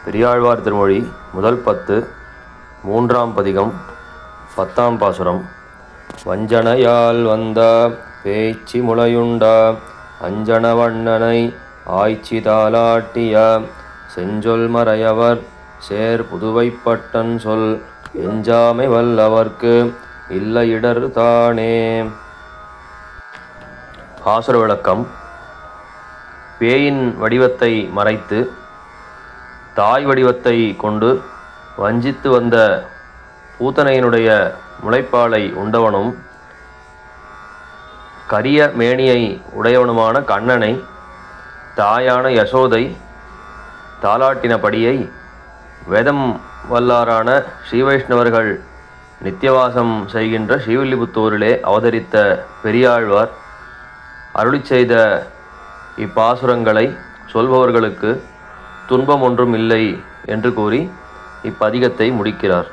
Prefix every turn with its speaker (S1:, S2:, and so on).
S1: பெரியாழ்வார் திருமொழி முதல் 10 மூன்றாம் பதிகம் 10ஆம் பாசுரம். வஞ்சனையால் வந்த பேய்ச்சி முளையுண்ட அஞ்சன வண்ணனை ஆய்ச்சி தாலாட்டிய செஞ்சொல் மறையவர் சேர் புதுவைப்பட்டன் சொல் எஞ்சாமை வல்லவர்க்கு இல்ல இடர் தானே. பாசுர விளக்கம். பேயின் வடிவத்தை மறைத்து தாய் வடிவத்தை கொண்டு வஞ்சித்து வந்த பூத்தனையினுடைய முளைப்பாலை உண்டவனும் கரிய மேனியை உடையவனுமான கண்ணனை தாயான யசோதை தாலாட்டினபடியை வேதம் வல்லாரான ஸ்ரீவைஷ்ணவர்கள் நித்தியவாசம் செய்கின்ற ஸ்ரீவில்லிபுத்தூரிலே அவதரித்த பெரியாழ்வார் அருளி செய்த இப்பாசுரங்களை சொல்பவர்களுக்கு துன்பம் ஒன்றும் இல்லை என்று கூறி இப்பதிகத்தை முடிக்கிறார்.